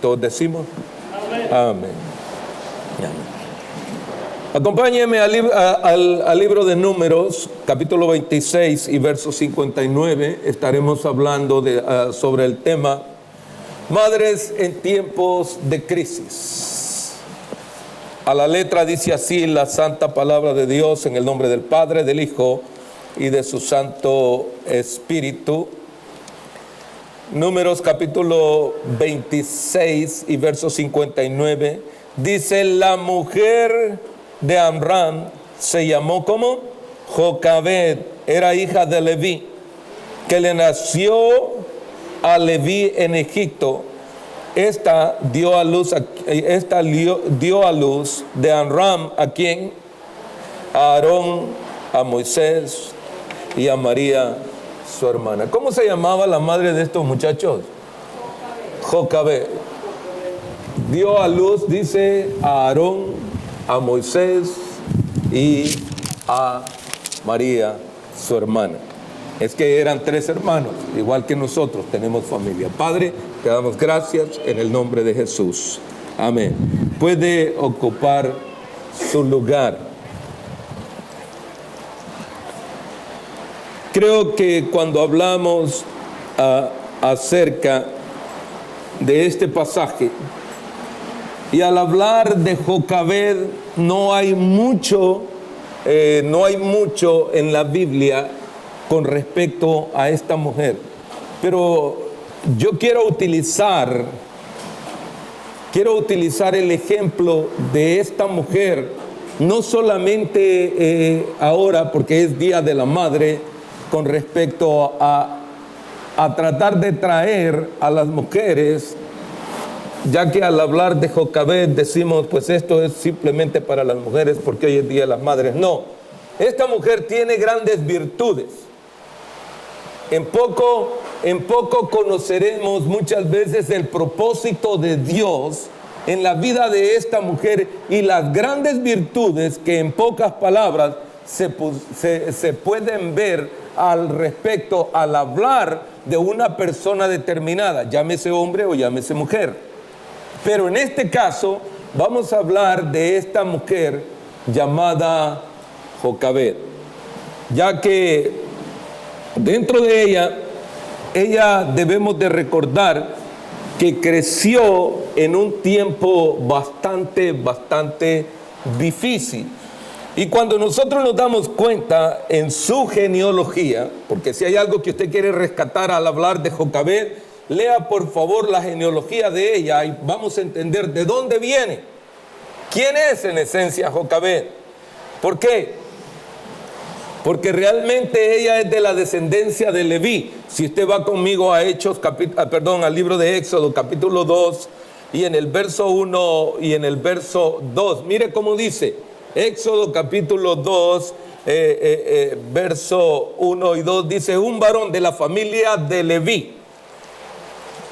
todos decimos amén. Acompáñenme al libro de Números, capítulo 26 y verso 59. Estaremos hablando sobre el tema Madres en tiempos de crisis. A la letra dice así la santa palabra de Dios, en el nombre del Padre, del Hijo y de su Santo Espíritu. Números capítulo 26 y verso 59. Dice: la mujer de Amram se llamó como Jocabed, era hija de Leví, que le nació a Leví en Egipto. Esta dio a luz de Amram, ¿a quién? A Aarón, a Moisés y a María, su hermana. ¿Cómo se llamaba la madre de estos muchachos? Jocabed. Dio a luz, dice, a Aarón, a Moisés y a María, su hermana. Es que eran 3 hermanos, igual que nosotros, tenemos familia. Padre, te damos gracias en el nombre de Jesús. Amén. Puede ocupar su lugar. Creo que cuando hablamos acerca de este pasaje, y al hablar de Jocabed, no hay mucho en la Biblia con respecto a esta mujer. Pero yo quiero utilizar el ejemplo de esta mujer, no solamente ahora, porque es Día de la Madre, con respecto a tratar de traer a las mujeres, ya que al hablar de Jocabed decimos, pues esto es simplemente para las mujeres porque hoy es Día de las Madres. No, esta mujer tiene grandes virtudes. En poco conoceremos muchas veces el propósito de Dios en la vida de esta mujer y las grandes virtudes que en pocas palabras se pueden ver al respecto al hablar de una persona determinada, llámese hombre o llámese mujer. Pero en este caso vamos a hablar de esta mujer llamada Jocabed, ya que dentro de ella debemos de recordar que creció en un tiempo bastante difícil. Y cuando nosotros nos damos cuenta en su genealogía, porque si hay algo que usted quiere rescatar al hablar de Jocabed, lea por favor la genealogía de ella y vamos a entender de dónde viene. ¿Quién es en esencia Jocabed? ¿Por qué? Porque realmente ella es de la descendencia de Leví. Si usted va conmigo a al libro de Éxodo, capítulo 2, y en el verso 1 y en el verso 2, mire cómo dice, Éxodo capítulo 2, verso 1 y 2, dice: un varón de la familia de Leví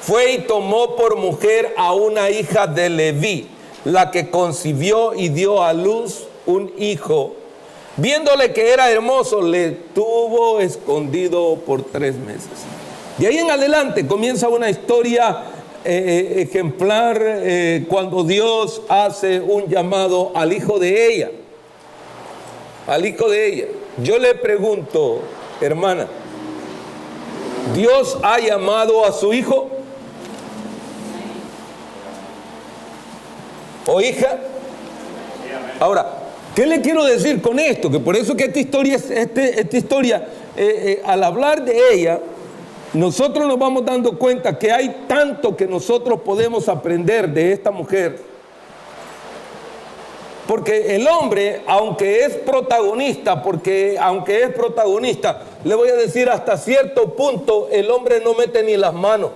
fue y tomó por mujer a una hija de Leví, la que concibió y dio a luz un hijo. Viéndole que era hermoso, le tuvo escondido por 3 meses. De ahí en adelante comienza una historia ejemplar cuando Dios hace un llamado al hijo de ella. Al hijo de ella. Yo le pregunto, hermana, ¿Dios ha llamado a su hijo? ¿O hija? Ahora, ¿qué le quiero decir con esto? Que por eso que esta historia, al hablar de ella, nosotros nos vamos dando cuenta que hay tanto que nosotros podemos aprender de esta mujer. Porque el hombre, aunque es protagonista, le voy a decir hasta cierto punto, el hombre no mete ni las manos.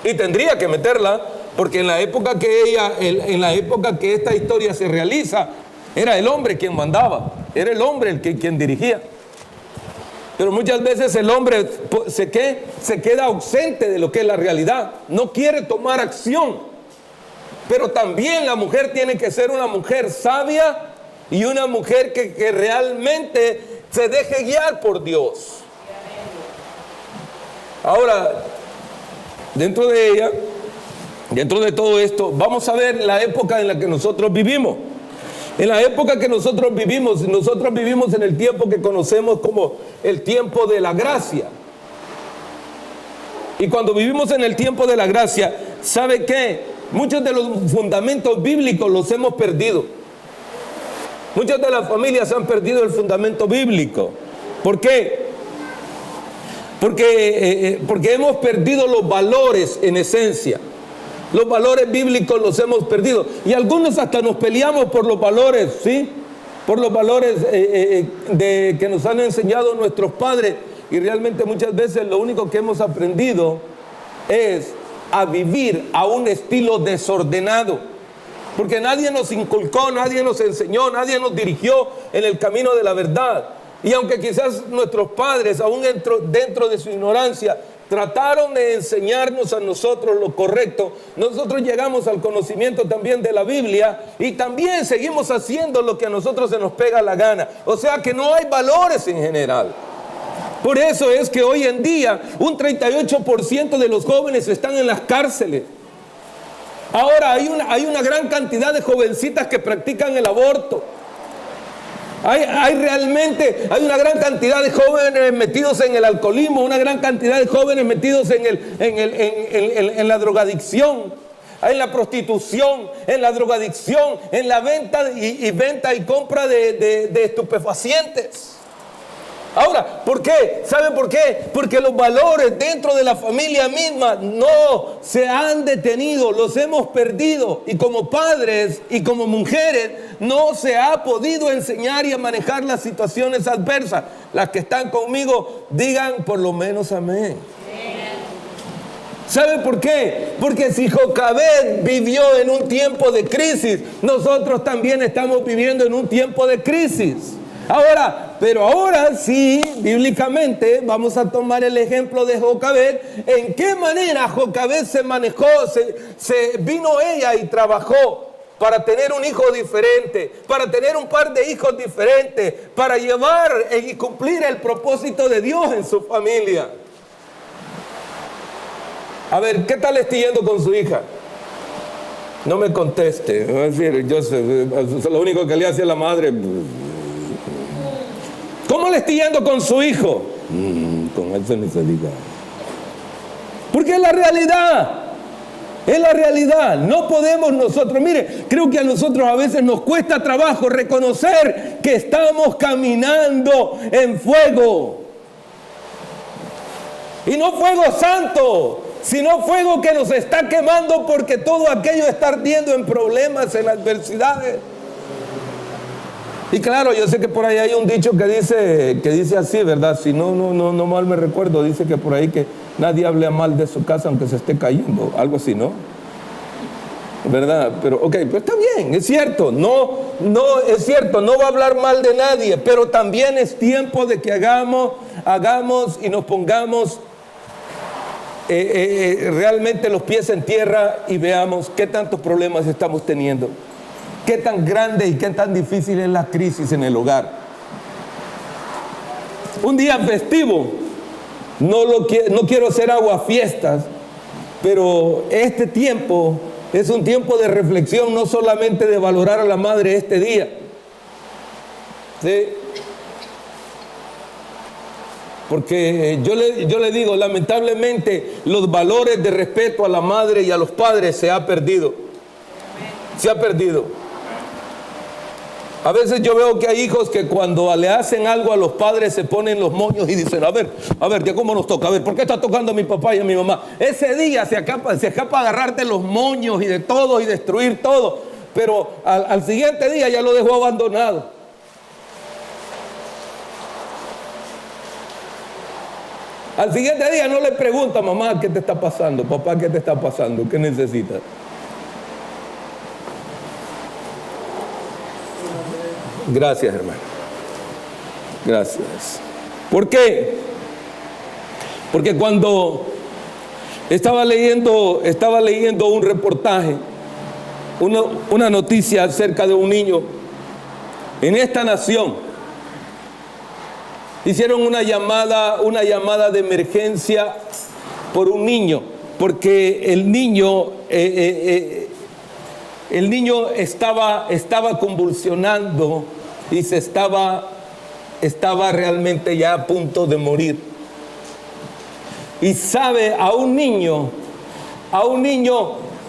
Y tendría que meterla, porque en la época que esta historia se realiza, era el hombre quien mandaba, era el hombre quien dirigía. Pero muchas veces el hombre se queda ausente de lo que es la realidad, no quiere tomar acción. Pero también la mujer tiene que ser una mujer sabia y una mujer que realmente se deje guiar por Dios. Ahora, dentro de ella, dentro de todo esto, vamos a ver la época en la que nosotros vivimos. En la época que nosotros vivimos en el tiempo que conocemos como el tiempo de la gracia. Y cuando vivimos en el tiempo de la gracia, ¿sabe qué? Muchos de los fundamentos bíblicos los hemos perdido. Muchas de las familias han perdido el fundamento bíblico. ¿Por qué? Porque hemos perdido los valores en esencia. Los valores bíblicos los hemos perdido. Y algunos hasta nos peleamos por los valores, ¿sí? Por los valores que nos han enseñado nuestros padres. Y realmente muchas veces lo único que hemos aprendido es a vivir a un estilo desordenado. Porque nadie nos inculcó, nadie nos enseñó, nadie nos dirigió en el camino de la verdad. Y aunque quizás nuestros padres, aún dentro de su ignorancia, trataron de enseñarnos a nosotros lo correcto, nosotros llegamos al conocimiento también de la Biblia y también seguimos haciendo lo que a nosotros se nos pega la gana. O sea que no hay valores en general. Por eso es que hoy en día un 38% de los jóvenes están en las cárceles. Ahora hay una gran cantidad de jovencitas que practican el aborto. Hay una gran cantidad de jóvenes metidos en el alcoholismo, una gran cantidad de jóvenes metidos en la drogadicción, en la prostitución, en la drogadicción, en la venta y compra de estupefacientes. Ahora, ¿por qué? ¿Sabe por qué? Porque los valores dentro de la familia misma no se han detenido, los hemos perdido. Y como padres y como mujeres no se ha podido enseñar y a manejar las situaciones adversas. Las que están conmigo digan por lo menos amén. ¿Sabe por qué? Porque si Jocabed vivió en un tiempo de crisis, nosotros también estamos viviendo en un tiempo de crisis. Pero ahora sí, bíblicamente, vamos a tomar el ejemplo de Jocabed. ¿En qué manera Jocabed se manejó? Vino ella y trabajó para tener un hijo diferente, para tener un par de hijos diferentes, para llevar y cumplir el propósito de Dios en su familia. A ver, ¿qué tal está yendo con su hija? No me conteste. Va a decir, yo sé, lo único que le hace a la madre. ¿Cómo le está yendo con su hijo? Con eso ni se diga. Porque es la realidad. Es la realidad. No podemos nosotros, mire, creo que a nosotros a veces nos cuesta trabajo reconocer que estamos caminando en fuego. Y no fuego santo, sino fuego que nos está quemando porque todo aquello está ardiendo en problemas, en adversidades. Y claro, yo sé que por ahí hay un dicho que dice así, ¿verdad? Si no mal me recuerdo, dice que por ahí que nadie hable mal de su casa aunque se esté cayendo, algo así, ¿no? ¿Verdad? Pero pero está bien, es cierto, es cierto, no va a hablar mal de nadie, pero también es tiempo de que hagamos y nos pongamos realmente los pies en tierra y veamos qué tantos problemas estamos teniendo. Qué tan grande y qué tan difícil es la crisis en el hogar. Un día festivo, no quiero hacer aguafiestas, pero este tiempo es un tiempo de reflexión, no solamente de valorar a la madre este día. ¿Sí? Porque yo le digo, lamentablemente, los valores de respeto a la madre y a los padres se ha perdido. Se ha perdido. A veces yo veo que hay hijos que cuando le hacen algo a los padres se ponen los moños y dicen, a ver, ya cómo nos toca, a ver, ¿por qué está tocando a mi papá y a mi mamá? Ese día se escapa agarrarte los moños y de todo y destruir todo, pero al siguiente día ya lo dejó abandonado. Al siguiente día no le pregunta, mamá, ¿qué te está pasando? Papá, ¿qué te está pasando? ¿Qué necesitas? Gracias, hermano. Gracias. ¿Por qué? Porque cuando estaba leyendo un reportaje, una noticia acerca de un niño en esta nación, hicieron una llamada de emergencia por un niño porque el niño estaba convulsionando y estaba realmente ya a punto de morir. Y sabe, a un niño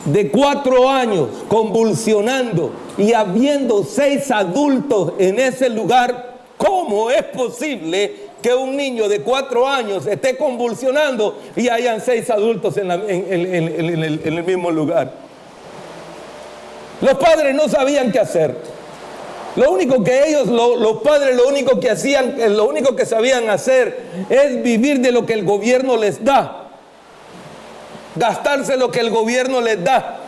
de 4 años convulsionando y habiendo 6 adultos en ese lugar, ¿cómo es posible que un niño de 4 años esté convulsionando y hayan 6 adultos en el mismo lugar? Los padres no sabían qué hacer. Lo único que los padres, lo único que hacían, lo único que sabían hacer es vivir de lo que el gobierno les da. Gastarse lo que el gobierno les da.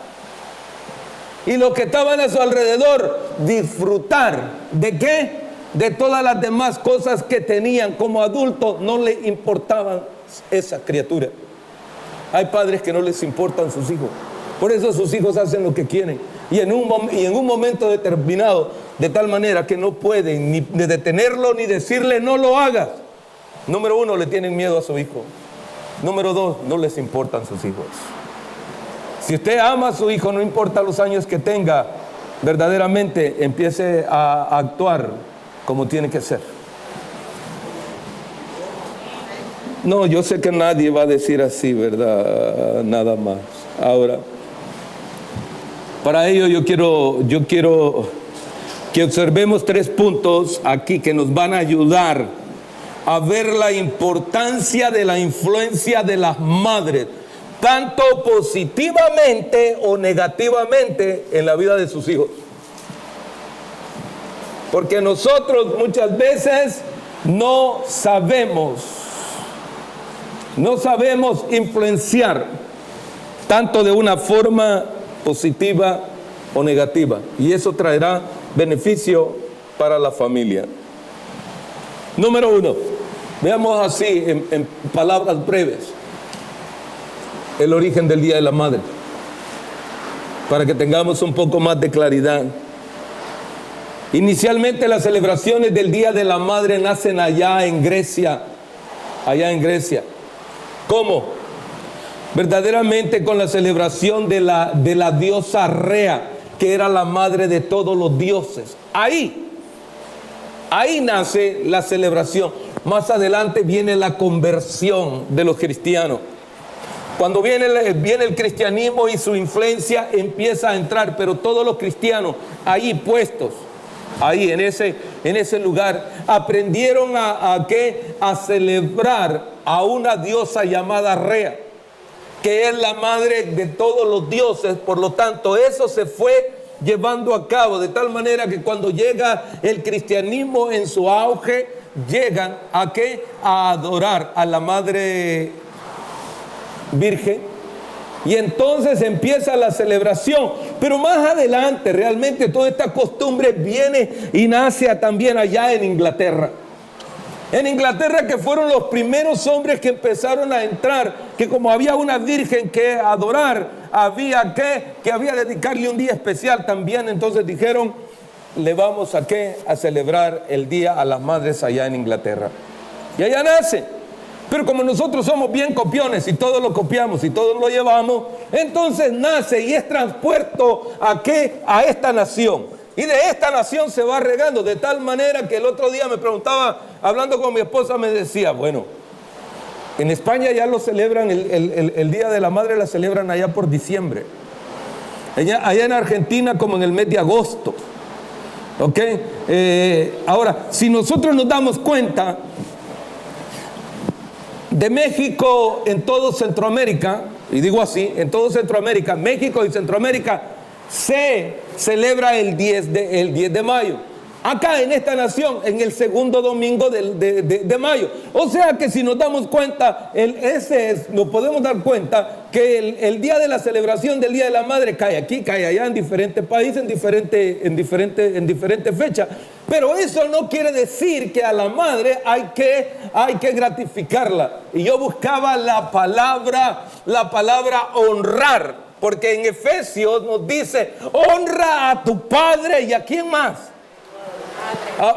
Y los que estaban a su alrededor, disfrutar. ¿De qué? De todas las demás cosas que tenían como adultos. No les importaban esa criatura. Hay padres que no les importan sus hijos. Por eso sus hijos hacen lo que quieren. Y en un momento determinado, de tal manera que no pueden ni detenerlo ni decirle no lo hagas. Número 1, le tienen miedo a su hijo. Número 2, no les importan sus hijos. Si usted ama a su hijo, no importa los años que tenga, verdaderamente empiece a actuar como tiene que ser. No, yo sé que nadie va a decir así, ¿verdad? Nada más. Ahora, para ello yo quiero que observemos 3 puntos aquí que nos van a ayudar a ver la importancia de la influencia de las madres, tanto positivamente o negativamente en la vida de sus hijos. Porque nosotros muchas veces no sabemos influenciar tanto de una forma positiva o negativa, y eso traerá beneficio para la familia. Número 1, veamos así en palabras breves el origen del Día de la Madre, para que tengamos un poco más de claridad. Inicialmente las celebraciones del Día de la Madre nacen allá en Grecia. ¿Cómo? Verdaderamente con la celebración de la diosa Rea, que era la madre de todos los dioses. Ahí nace la celebración. Más adelante viene la conversión de los cristianos. Cuando viene el cristianismo y su influencia empieza a entrar, pero todos los cristianos ahí puestos, ahí en ese lugar, aprendieron a celebrar a una diosa llamada Rea, que es la madre de todos los dioses. Por lo tanto, eso se fue llevando a cabo de tal manera que cuando llega el cristianismo en su auge, llegan a adorar a la Madre Virgen, y entonces empieza la celebración. Pero más adelante realmente toda esta costumbre viene y nace también allá en Inglaterra. En Inglaterra, que fueron los primeros hombres que empezaron a entrar, que como había una virgen que adorar, había que dedicarle un día especial también. Entonces dijeron, le vamos a celebrar el día a las madres allá en Inglaterra. Y allá nace. Pero como nosotros somos bien copiones y todos lo copiamos y todos lo llevamos, entonces nace y es transpuesto a esta nación. Y de esta nación se va regando, de tal manera que el otro día me preguntaba, hablando con mi esposa, me decía, bueno, en España ya lo celebran, el Día de la Madre la celebran allá por diciembre. Allá en Argentina como en el mes de agosto. ¿Ok? Ahora, si nosotros nos damos cuenta, de México en todo Centroamérica, y digo así, en todo Centroamérica, México y Centroamérica, se celebra el 10 de mayo. Acá en esta nación, en el segundo domingo de mayo. O sea que si nos damos cuenta, nos podemos dar cuenta que el día de la celebración del Día de la Madre cae aquí, cae allá, en diferentes países, en diferentes fechas. Pero eso no quiere decir que a la madre hay que gratificarla. Y yo buscaba la palabra honrar, porque en Efesios nos dice, honra a tu padre y a quién más.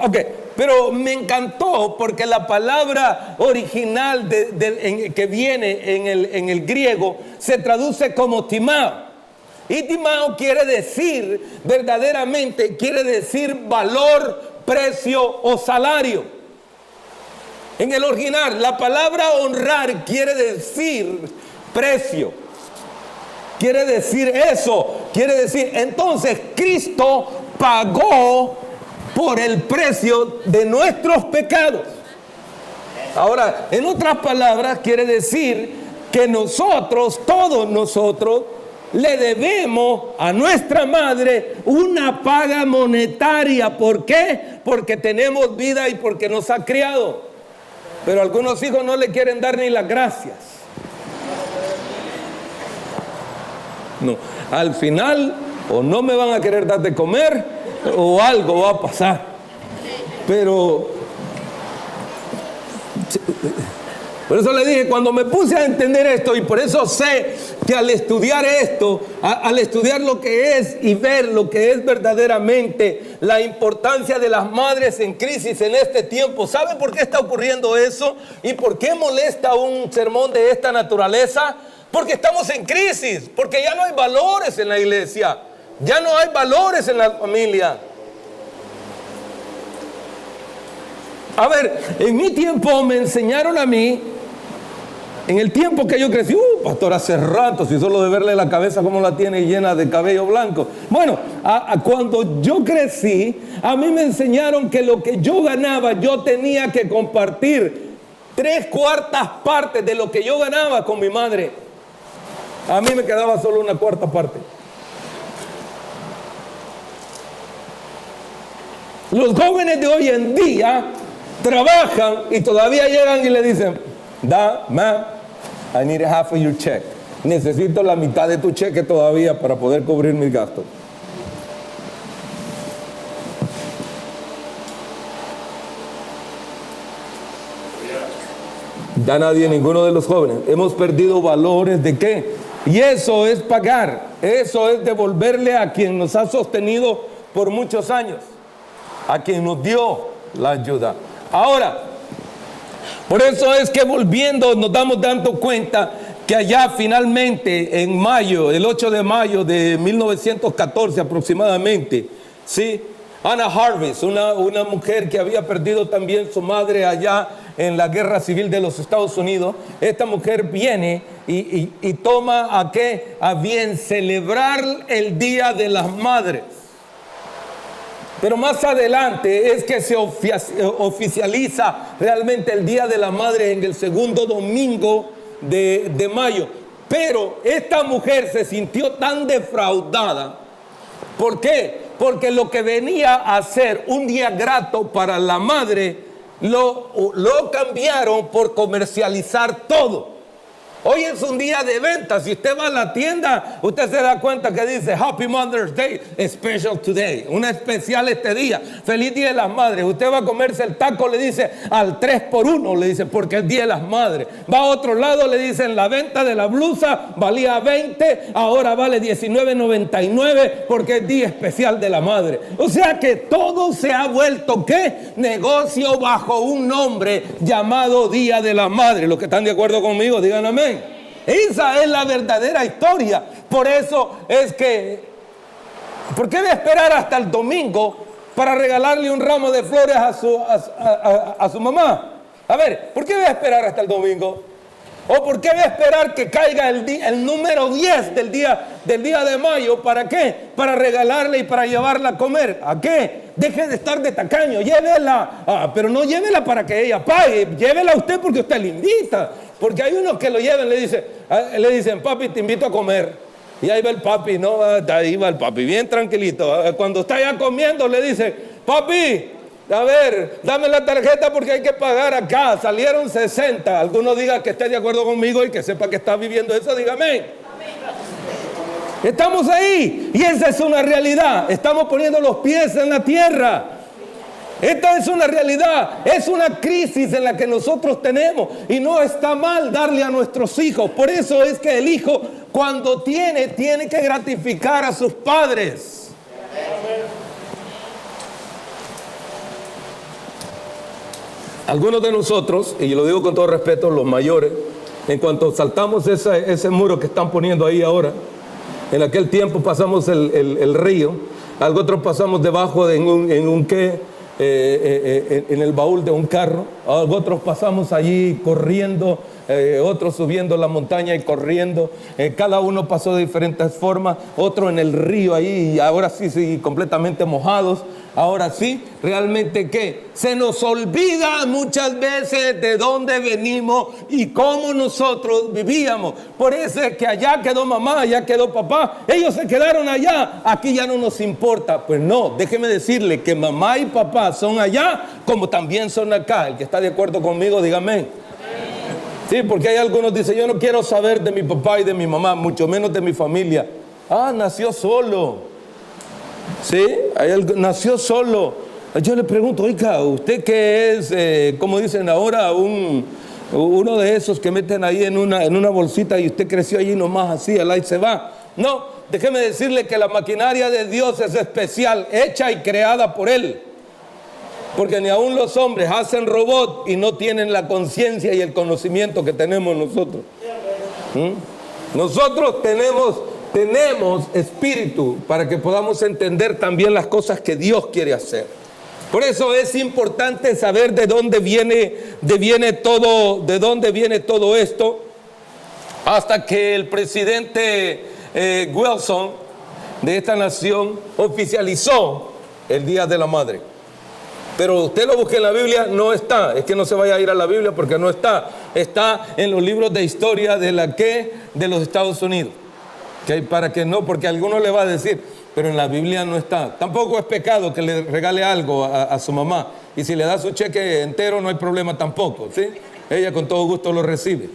Ok, Pero me encantó porque la palabra original que viene en el griego se traduce como timao. Y timao quiere decir, verdaderamente, quiere decir valor, precio o salario. En el original, la palabra honrar quiere decir precio. Quiere decir eso. Quiere decir, entonces, Cristo pagó por el precio de nuestros pecados. Ahora, en otras palabras, quiere decir que nosotros, todos nosotros, le debemos a nuestra madre una paga monetaria. ¿Por qué? Porque tenemos vida y porque nos ha criado. Pero algunos hijos no le quieren dar ni las gracias. No, al final o no me van a querer dar de comer o algo va a pasar. Pero por eso le dije, cuando me puse a entender esto, y por eso sé que al estudiar esto, al estudiar lo que es y ver lo que es verdaderamente la importancia de las madres en crisis en este tiempo, ¿sabe por qué está ocurriendo eso? ¿Y por qué molesta un sermón de esta naturaleza? Porque estamos en crisis, porque ya no hay valores en la iglesia, ya no hay valores en la familia. A ver, en mi tiempo me enseñaron a mí, en el tiempo que yo crecí, pastor, hace rato, si solo de verle la cabeza como la tiene llena de cabello blanco. Bueno, cuando yo crecí, a mí me enseñaron que lo que yo ganaba, yo tenía que compartir 3/4 partes de lo que yo ganaba con mi madre. A mí me quedaba solo 1/4 parte. Los jóvenes de hoy en día trabajan y todavía llegan y le dicen, ma'am, I need half of your check. Necesito la mitad de tu cheque todavía para poder cubrir mis gastos. Ya nadie, ninguno de los jóvenes. Hemos perdido valores de qué. Y eso es pagar. Eso es devolverle a quien nos ha sostenido por muchos años. A quien nos dio la ayuda. Ahora, por eso es que volviendo nos dando cuenta que allá finalmente en mayo, el 8 de mayo de 1914 aproximadamente, ¿sí? Anna Jarvis, una mujer que había perdido también su madre allá en la guerra civil de los Estados Unidos, esta mujer viene y toma a bien celebrar el Día de las Madres. Pero más adelante es que se oficializa realmente el Día de la Madre en el segundo domingo de mayo. Pero esta mujer se sintió tan defraudada. ¿Por qué? Porque lo que venía a ser un día grato para la madre, lo cambiaron por comercializar todo. Hoy es un día de venta. Si usted va a la tienda, usted se da cuenta que dice Happy Mother's Day, special today, una especial este día, feliz Día de las Madres. Usted va a comerse el taco, le dice al 3x1, le dice porque es Día de las Madres. Va a otro lado, le dicen la venta de la blusa valía 20, ahora vale $19.99 porque es Día Especial de la Madre. O sea que todo se ha vuelto ¿qué? Negocio bajo un nombre llamado Día de la Madre. Los que están de acuerdo conmigo, digan amén. Esa es la verdadera historia. Por eso es que, ¿por qué de esperar hasta el domingo para regalarle un ramo de flores a su mamá? A ver, ¿por qué de esperar hasta el domingo? ¿O por qué de esperar que caiga el número 10 del día de mayo? ¿Para qué? Para regalarle y para llevarla a comer. ¿A qué? Deje de estar de tacaño, llévela. Pero no llévela para que ella pague. Llévela a usted porque usted le invita. Porque hay unos que lo llevan, le dicen, papi, te invito a comer. Y ahí va el papi, ¿no? Ahí va el papi, bien tranquilito. Cuando está ya comiendo, le dice, papi, a ver, dame la tarjeta porque hay que pagar acá. Salieron 60. Alguno diga que esté de acuerdo conmigo y que sepa que está viviendo eso, dígame. Estamos ahí y esa es una realidad. Estamos poniendo los pies en la tierra. Esta es una realidad, es una crisis en la que nosotros tenemos y no está mal darle a nuestros hijos. Por eso es que el hijo cuando tiene que gratificar a sus padres. algunos de nosotros, y lo digo con todo respeto, los mayores, en cuanto saltamos ese muro que están poniendo ahí ahora, en aquel tiempo pasamos el río, algo otros pasamos debajo en el baúl de un carro, algo otros pasamos allí corriendo, otros subiendo la montaña y corriendo, cada uno pasó de diferentes formas, otro en el río ahí, y ahora sí, completamente mojados. Ahora sí, realmente ¿qué? Se nos olvida muchas veces de dónde venimos y cómo nosotros vivíamos. Por eso es que allá quedó mamá, allá quedó papá, ellos se quedaron allá, aquí ya no nos importa. Pues no, déjeme decirle que mamá y papá son allá como también son acá. El que está de acuerdo conmigo, dígame. Sí, porque hay algunos que dicen, yo no quiero saber de mi papá y de mi mamá, mucho menos de mi familia. Ah, nació solo. Sí, nació solo. Yo le pregunto, oiga, ¿usted qué es? Como dicen ahora, uno de esos que meten ahí en una bolsita y usted creció allí nomás así, al aire se va. No, déjeme decirle que la maquinaria de Dios es especial, hecha y creada por Él. Porque ni aún los hombres hacen robots y no tienen la conciencia y el conocimiento que tenemos nosotros. Nosotros tenemos espíritu para que podamos entender también las cosas que Dios quiere hacer. Por eso es importante saber de dónde viene todo esto, hasta que el presidente Wilson de esta nación oficializó el Día de la Madre. Pero usted lo busque en la Biblia, no está. Es que no se vaya a ir a la Biblia porque no está. Está en los libros de historia de los Estados Unidos. ¿Okay? Para que no, porque alguno le va a decir, pero en la Biblia no está. Tampoco es pecado que le regale algo a su mamá. Y si le da su cheque entero, no hay problema tampoco. ¿Sí? Ella con todo gusto lo recibe.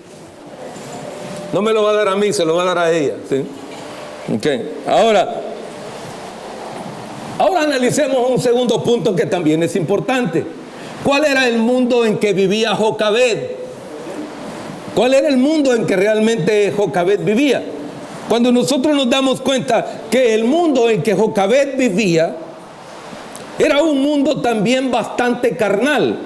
No me lo va a dar a mí, se lo va a dar a ella. ¿Sí? Okay. Ahora analicemos un segundo punto que también es importante. ¿Cuál era el mundo en que vivía Jocabed? ¿Cuál era el mundo en que realmente Jocabed vivía? Cuando nosotros nos damos cuenta que el mundo en que Jocabed vivía era un mundo también bastante carnal.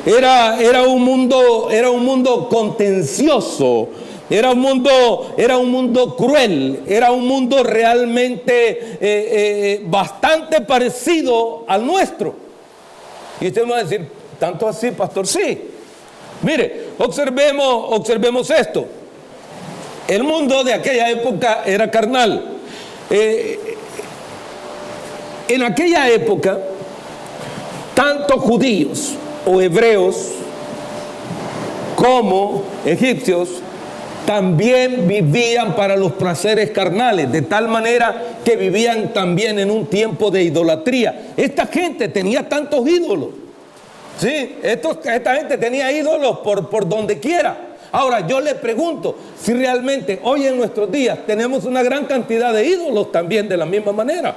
Era un mundo contencioso. Era un mundo cruel, era un mundo realmente bastante parecido al nuestro. Y usted me va a decir, ¿tanto así, pastor? Sí. Mire, observemos esto. El mundo de aquella época era carnal. En aquella época, tanto judíos o hebreos como egipcios también vivían para los placeres carnales, de tal manera que vivían también en un tiempo de idolatría. Esta gente tenía tantos ídolos, ¿sí? Esta gente tenía ídolos por donde quiera. Ahora, yo le pregunto si realmente hoy en nuestros días tenemos una gran cantidad de ídolos también de la misma manera.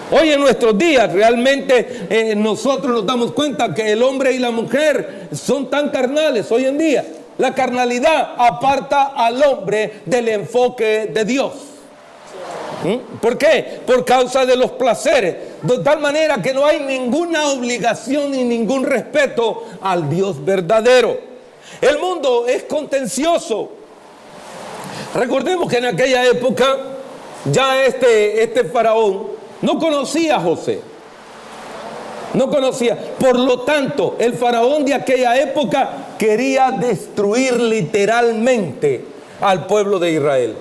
Hoy en nuestros días realmente nosotros nos damos cuenta que el hombre y la mujer son tan carnales hoy en día. La carnalidad aparta al hombre del enfoque de Dios. ¿Por qué? Por causa de los placeres. De tal manera que no hay ninguna obligación ni ningún respeto al Dios verdadero. El mundo es contencioso. Recordemos que en aquella época ya este faraón no conocía a José. No conocía. Por lo tanto, el faraón de aquella época quería destruir literalmente al pueblo de Israel.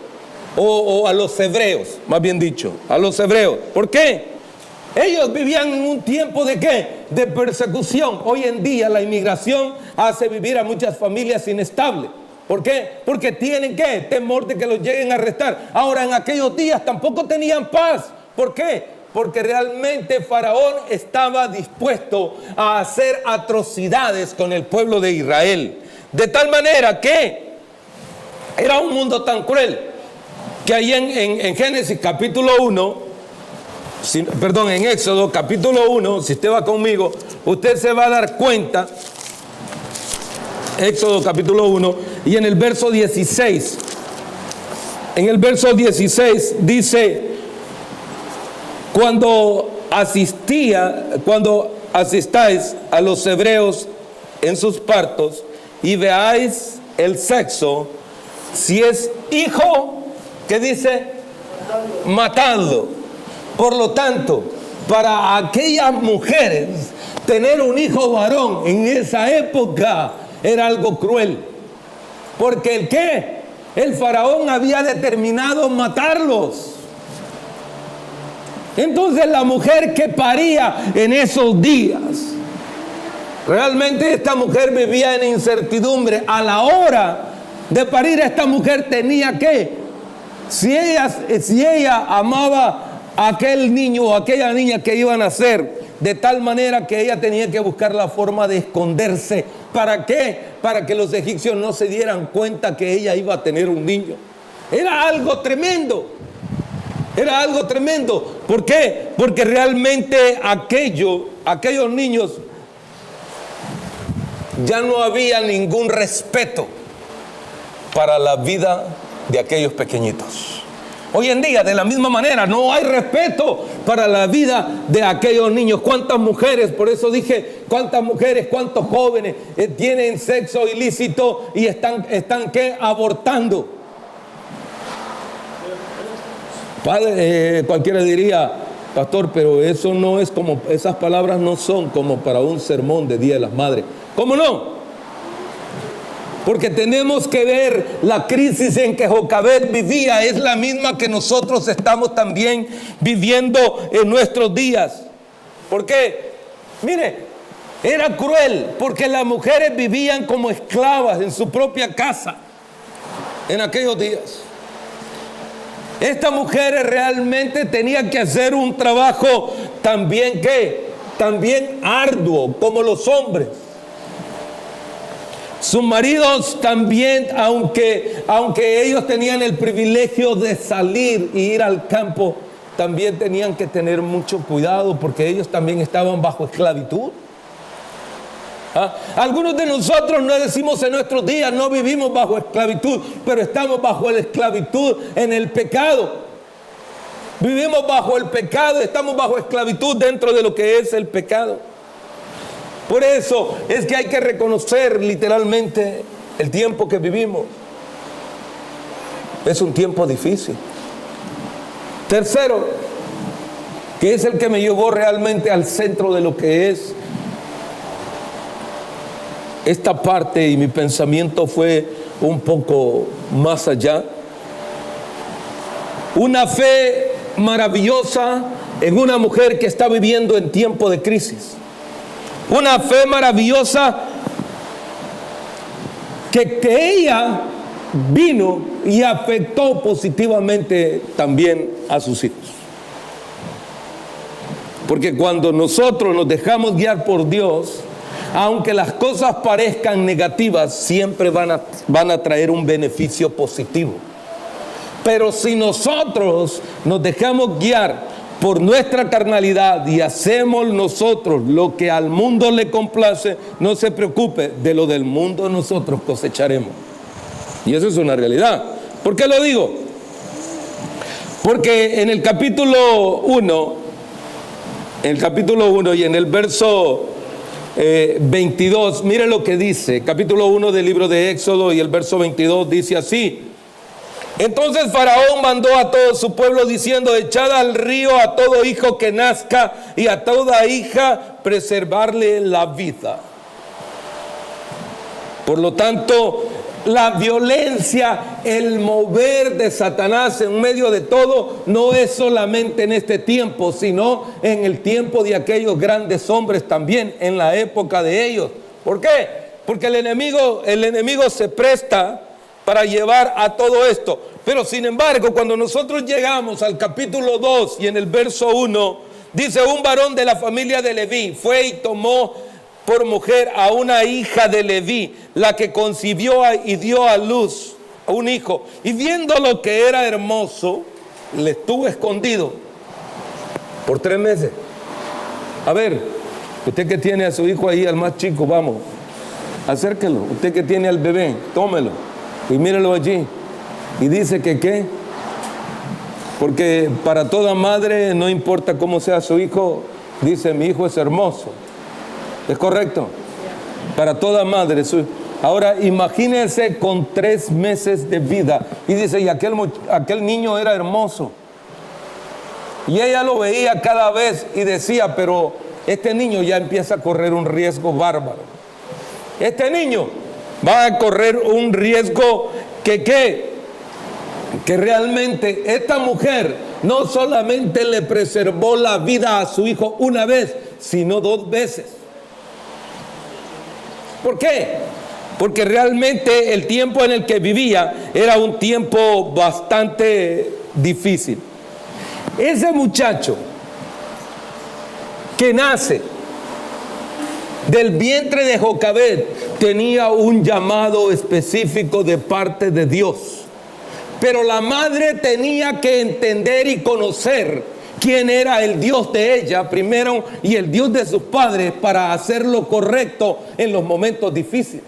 O a los hebreos, más bien dicho, a los hebreos. ¿Por qué? Ellos vivían en un tiempo de ¿qué? De persecución. Hoy en día la inmigración hace vivir a muchas familias inestables. ¿Por qué? Porque tienen ¿qué? Temor de que los lleguen a arrestar. Ahora, en aquellos días tampoco tenían paz. ¿Por qué? Porque realmente Faraón estaba dispuesto a hacer atrocidades con el pueblo de Israel. De tal manera que era un mundo tan cruel que ahí en Génesis capítulo 1, en Éxodo capítulo 1, si usted va conmigo, usted se va a dar cuenta, Éxodo capítulo 1, y en el verso 16, dice, cuando asistáis a los hebreos en sus partos y veáis el sexo, si es hijo, ¿qué dice? Matadlo. Por lo tanto, para aquellas mujeres, tener un hijo varón en esa época era algo cruel. Porque ¿el qué? El faraón había determinado matarlos. Entonces la mujer que paría en esos días, realmente esta mujer vivía en incertidumbre. A la hora de parir, esta mujer tenía que, si ella amaba a aquel niño o aquella niña que iba a nacer, de tal manera que ella tenía que buscar la forma de esconderse. ¿Para qué? Para que los egipcios no se dieran cuenta que ella iba a tener un niño. Era algo tremendo. Era algo tremendo. ¿Por qué? Porque realmente aquellos niños, ya no había ningún respeto para la vida de aquellos pequeñitos. Hoy en día, de la misma manera, no hay respeto para la vida de aquellos niños. ¿Cuántas mujeres, por eso dije, cuántas mujeres, cuántos jóvenes tienen sexo ilícito y están ¿qué? Abortando? Padre, cualquiera diría, pastor, pero eso no es como, esas palabras no son como para un sermón de Día de las Madres. ¿Cómo no? Porque tenemos que ver la crisis en que Jocabed vivía, es la misma que nosotros estamos también viviendo en nuestros días. ¿Por qué? Mire, era cruel porque las mujeres vivían como esclavas en su propia casa en aquellos días. Estas mujeres realmente tenían que hacer un trabajo también también arduo como los hombres. Sus maridos también, aunque ellos tenían el privilegio de salir e ir al campo, también tenían que tener mucho cuidado porque ellos también estaban bajo esclavitud. Algunos de nosotros no decimos en nuestros días, no vivimos bajo esclavitud, pero estamos bajo la esclavitud en el pecado. Vivimos bajo el pecado, estamos bajo esclavitud dentro de lo que es el pecado. Por eso es que hay que reconocer literalmente el tiempo que vivimos. Es un tiempo difícil. Tercero, que es el que me llevó realmente al centro de lo que es esta parte, y mi pensamiento fue un poco más allá. Una fe maravillosa en una mujer que está viviendo en tiempo de crisis. Una fe maravillosa que ella vino y afectó positivamente también a sus hijos. Porque cuando nosotros nos dejamos guiar por Dios, aunque las cosas parezcan negativas, siempre van a traer un beneficio positivo. Pero si nosotros nos dejamos guiar por nuestra carnalidad y hacemos nosotros lo que al mundo le complace, no se preocupe, de lo del mundo nosotros cosecharemos. Y eso es una realidad. ¿Por qué lo digo? Porque en el capítulo 1 y en el verso 22, mire lo que dice, capítulo 1 del libro de Éxodo y el verso 22 dice así: entonces Faraón mandó a todo su pueblo diciendo: echad al río a todo hijo que nazca y a toda hija preservarle la vida. Por lo tanto, la violencia, el mover de Satanás en medio de todo, no es solamente en este tiempo, sino en el tiempo de aquellos grandes hombres también, en la época de ellos. ¿Por qué? Porque el enemigo se presta para llevar a todo esto. Pero sin embargo, cuando nosotros llegamos al capítulo 2 y en el verso 1, dice: un varón de la familia de Leví fue y tomó por mujer a una hija de Leví, la que concibió y dio a luz a un hijo, y viendo lo que era hermoso, le estuvo escondido por 3 meses. A ver, usted que tiene a su hijo ahí, al más chico, vamos, acérquelo. Usted que tiene al bebé, tómelo y mírelo allí. Y dice que ¿qué? Porque para toda madre, no importa cómo sea su hijo, dice: mi hijo es hermoso. ¿Es correcto? para toda madre. Ahora imagínense con 3 meses de vida. Y dice, y aquel niño era hermoso. Y ella lo veía cada vez y decía, pero este niño ya empieza a correr un riesgo bárbaro. Este niño va a correr un riesgo que realmente esta mujer no solamente le preservó la vida a su hijo una vez, sino 2 veces. ¿Por qué? Porque realmente el tiempo en el que vivía era un tiempo bastante difícil. Ese muchacho que nace del vientre de Jocabed tenía un llamado específico de parte de Dios. Pero la madre tenía que entender y conocer quién era el Dios de ella primero y el Dios de sus padres para hacer lo correcto en los momentos difíciles.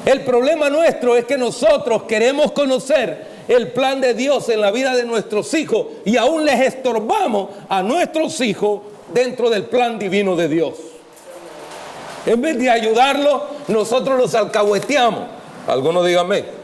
El problema nuestro es que nosotros queremos conocer el plan de Dios en la vida de nuestros hijos y aún les estorbamos a nuestros hijos dentro del plan divino de Dios. En vez de ayudarlos, nosotros los alcahueteamos. Algunos díganme.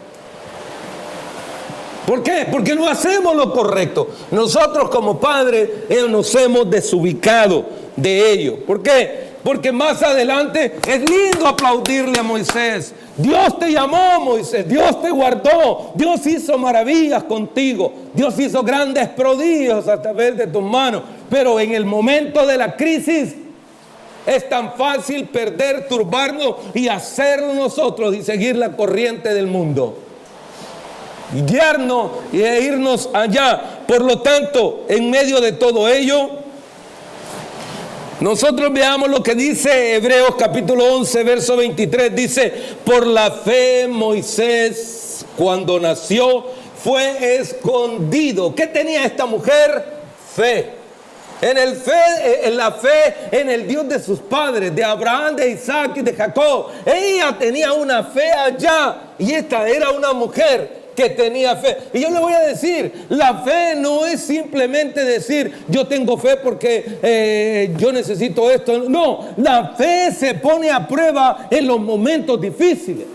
¿Por qué? Porque no hacemos lo correcto. Nosotros como padres nos hemos desubicado de ello. ¿Por qué? Porque más adelante es lindo aplaudirle a Moisés. Dios te llamó, Moisés. Dios te guardó. Dios hizo maravillas contigo. Dios hizo grandes prodigios a través de tus manos. Pero en el momento de la crisis es tan fácil perder, turbarnos y hacerlo nosotros y seguir la corriente del mundo. Y guiarnos y irnos allá. Por lo tanto, en medio de todo ello, nosotros veamos lo que dice Hebreos capítulo 11, verso 23. Dice, por la fe Moisés, cuando nació, fue escondido. ¿Qué tenía esta mujer? Fe. En la fe en el Dios de sus padres, de Abraham, de Isaac y de Jacob. Ella tenía una fe allá y esta era una mujer que tenía fe. Y yo le voy a decir, la fe no es simplemente decir yo tengo fe porque yo necesito esto. No, la fe se pone a prueba en los momentos difíciles.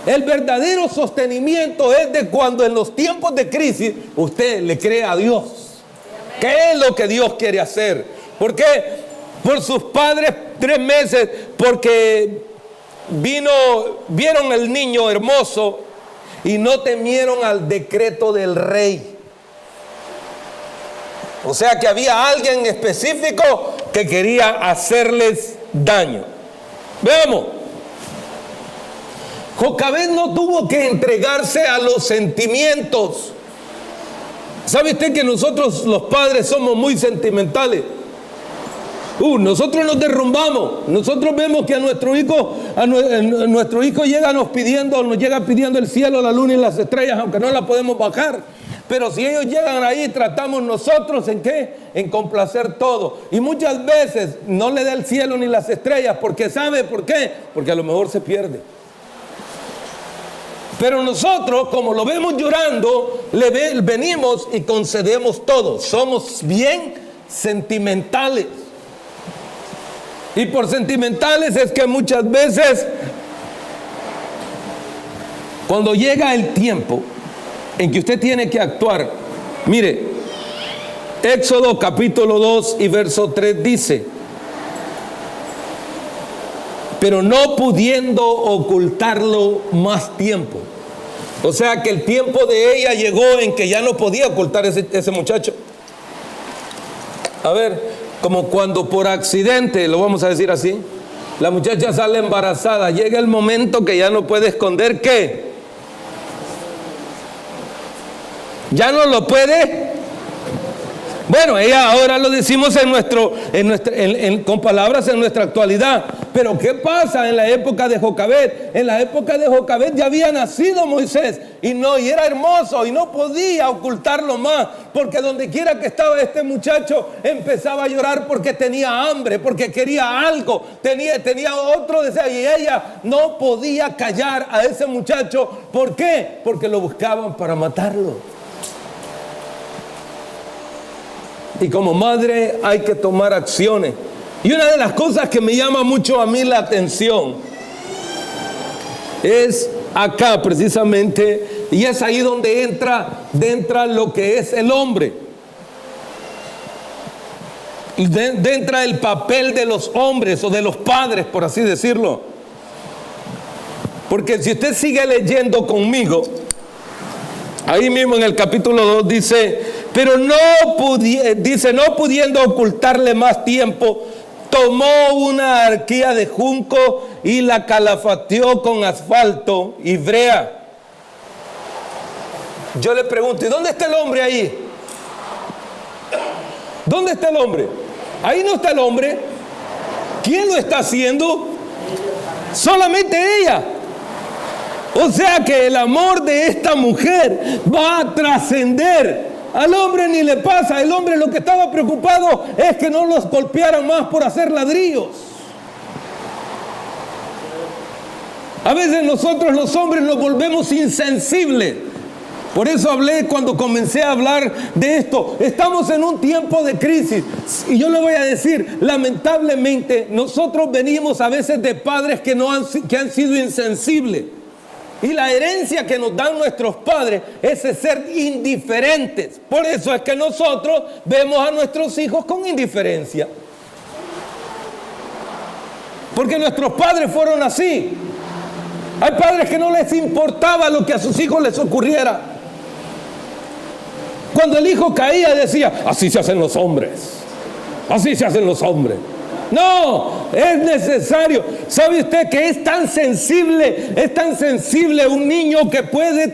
El verdadero sostenimiento es de cuando en los tiempos de crisis usted le cree a Dios. ¿Qué es lo que Dios quiere hacer? ¿Por qué? Por sus padres 3 meses, porque vieron el niño hermoso y no temieron al decreto del rey. O sea que había alguien específico que quería hacerles daño. Veamos. Jocabed no tuvo que entregarse a los sentimientos. ¿Sabe usted que nosotros los padres somos muy sentimentales? Nosotros nos derrumbamos. Nosotros vemos que a nuestro hijo llega nos llega pidiendo el cielo, la luna y las estrellas, aunque no la podemos bajar. Pero si ellos llegan ahí, tratamos nosotros ¿en qué? En complacer todo. Y muchas veces no le da el cielo ni las estrellas, porque ¿sabe por qué? Porque a lo mejor se pierde. Pero nosotros, como lo vemos llorando, venimos y concedemos todo. Somos bien sentimentales. Y por sentimentales es que muchas veces, cuando llega el tiempo en que usted tiene que actuar, mire, Éxodo capítulo 2 y verso 3 dice, pero no pudiendo ocultarlo más tiempo. O sea que el tiempo de ella llegó en que ya no podía ocultar ese muchacho. A ver, como cuando por accidente, lo vamos a decir así, la muchacha sale embarazada, llega el momento que ya no puede esconder, ¿qué? Ya no lo puede. Bueno, ella ahora lo decimos con palabras en nuestra actualidad. Pero ¿qué pasa en la época de Jocabed? En la época de Jocabed ya había nacido Moisés y era hermoso y no podía ocultarlo más, porque donde quiera que estaba este muchacho empezaba a llorar porque tenía hambre, porque quería algo, tenía otro deseo, y ella no podía callar a ese muchacho. ¿Por qué? Porque lo buscaban para matarlo. Y como madre hay que tomar acciones. Y una de las cosas que me llama mucho a mí la atención es acá precisamente, y es ahí donde entra lo que es el hombre. Entra el papel de los hombres o de los padres, por así decirlo. Porque si usted sigue leyendo conmigo, ahí mismo en el capítulo 2 dice, pero no pudiendo ocultarle más tiempo, tomó una arquilla de junco y la calafateó con asfalto y brea. Yo le pregunto, ¿y dónde está el hombre ahí? ¿Dónde está el hombre? Ahí no está el hombre. ¿Quién lo está haciendo? Solamente ella. O sea que el amor de esta mujer va a trascender. Al hombre ni le pasa. El hombre lo que estaba preocupado es que no los golpearan más por hacer ladrillos. A veces nosotros los hombres nos volvemos insensibles. Por eso hablé cuando comencé a hablar de esto. Estamos en un tiempo de crisis. Y yo le voy a decir, lamentablemente, nosotros venimos a veces de padres que han sido insensibles. Y la herencia que nos dan nuestros padres es de ser indiferentes. Por eso es que nosotros vemos a nuestros hijos con indiferencia. Porque nuestros padres fueron así. Hay padres que no les importaba lo que a sus hijos les ocurriera. Cuando el hijo caía decía, así se hacen los hombres. Así se hacen los hombres. No, es necesario. ¿Sabe usted que es tan sensible un niño que puede